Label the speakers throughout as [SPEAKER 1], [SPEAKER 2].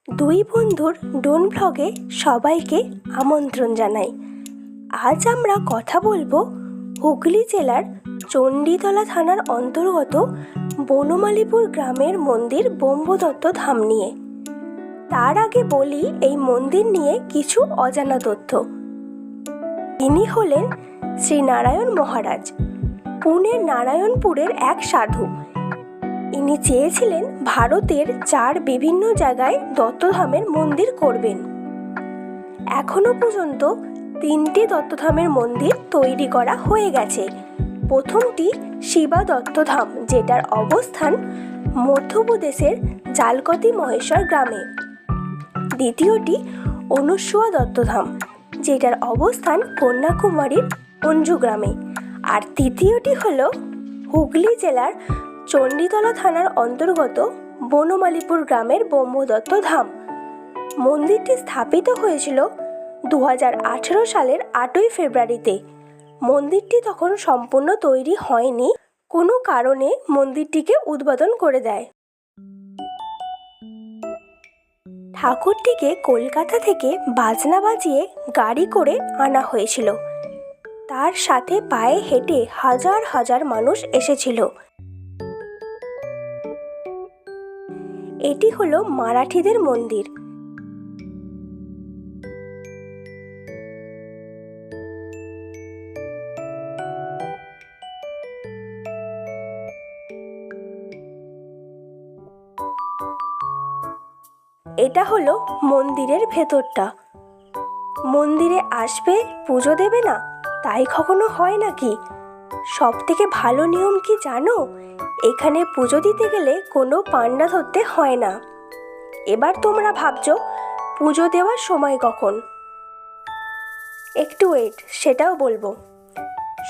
[SPEAKER 1] দুই বন্ধুর ডোন ব্লগে সবাইকে আমন্ত্রণ জানাই। আজ আমরা কথা বলবো হুগলি জেলার চণ্ডীতলা থানার অন্তর্গত বনমালীপুর গ্রামের মন্দির ব্রহ্মদত্ত ধাম নিয়ে। তার আগে বলি এই মন্দির নিয়ে কিছু অজানা তথ্য। ইনি হলেন শ্রী নারায়ণ মহারাজ, পুনের নারায়ণপুরের এক সাধু। ইনি চেয়েছিলেন ভারতের 4 বিভিন্ন জায়গায় দত্তধামের মন্দির করবেন। এখনো পর্যন্ত 3টি দত্তধামের মন্দির তৈরি করা হয়ে গেছে। প্রথমটি শিবা দত্তধাম, যেটার অবস্থান মধ্যপ্রদেশের জালকতি মহেশ্বর গ্রামে। দ্বিতীয়টি অনুসুয়া দত্তধাম, যেটার অবস্থান কন্যাকুমারীর অঞ্জু গ্রামে। আর তৃতীয়টি হল হুগলি জেলার চণ্ডীতলা থানার অন্তর্গত বনমালীপুর গ্রামের ব্রহ্মদত্ত ধাম। মন্দিরটি স্থাপিত হয়েছিল 2018 সালের 8ই ফেব্রুয়ারিতে। মন্দিরটি তখন সম্পূর্ণ তৈরি হয়নি, কোনো কারণে মন্দিরটিকে উদ্বোধন করে দেয়। ঠাকুরটিকে কলকাতা থেকে বাজনা বাজিয়ে গাড়ি করে আনা হয়েছিল। তার সাথে পায়ে হেঁটে হাজার হাজার মানুষ এসেছিল। এটি হলো মারাঠিদের মন্দির। এটা হলো মন্দিরের ভেতরটা। মন্দিরে আসবে, পুজো দেবে না, তাই কখনো হয় নাকি? সব থেকে ভালো নিয়ম কি জানো? এখানে পুজো দিতে গেলে কোনো পান্ডা ধরতে হয় না। এবার তোমরা ভাবছো পুজো দেওয়ার সময় কখন? একটু ওয়েট, সেটাও বলবো।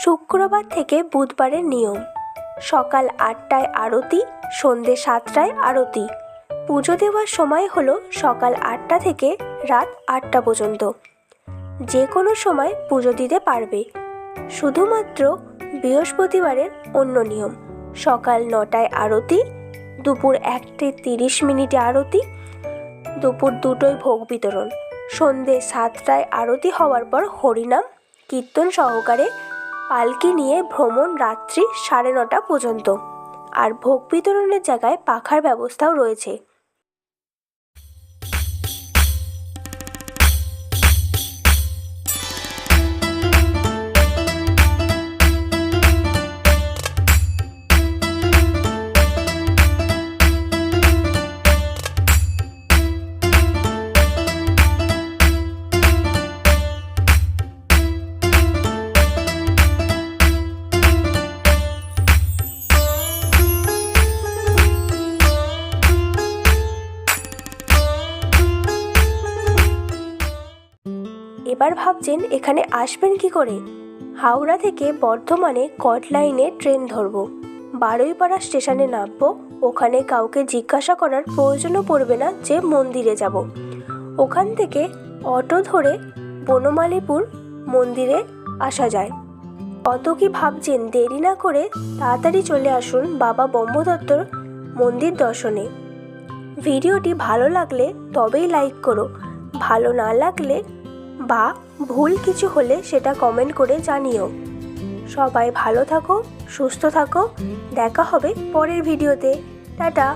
[SPEAKER 1] শুক্রবার থেকে বুধবারের নিয়ম। সকাল 8টায় আরতি, সন্ধ্যে 7টায় আরতি। পুজো দেওয়ার সময় হলো সকাল 8টা থেকে রাত 8টা পর্যন্ত। যে কোনো সময় পুজো দিতে পারবে। শুধুমাত্র বৃহস্পতিবারের অন্য নিয়ম। সকাল 9টায় আরতি, দুপুর 1:30 আরতি, দুপুর 2টোয় ভোগ বিতরণ। সন্ধ্যে 7টায় আরতি হওয়ার পর হরিনাম কীর্তন সহকারে পালকি নিয়ে ভ্রমণ রাত্রি 9:30 পর্যন্ত। আর ভোগ বিতরণের জায়গায় পাখার ব্যবস্থাও রয়েছে। এবার ভাবছেন এখানে আসবেন কি করে? হাওড়া থেকে বর্ধমানে কট লাইনে ট্রেন ধরবো, বারুইপাড়া স্টেশনে নামবো। ওখানে কাউকে জিজ্ঞাসা করার প্রয়োজনও পড়বে না যে মন্দিরে যাব। ওখান থেকে অটো ধরে বনমালীপুর মন্দিরে আসা যায়। অত কি ভাবছেন? দেরি না করে তাড়াতাড়ি চলে আসুন বাবা ব্রহ্মদত্তর মন্দির দর্শনে। ভিডিওটি ভালো লাগলে তবেই লাইক করো, ভালো না লাগলে বা ভুল কিছু হলে সেটা কমেন্ট করে জানিও। সবাই ভালো থাকো, সুস্থ থাকো। দেখা হবে পরের ভিডিওতে। টাটা।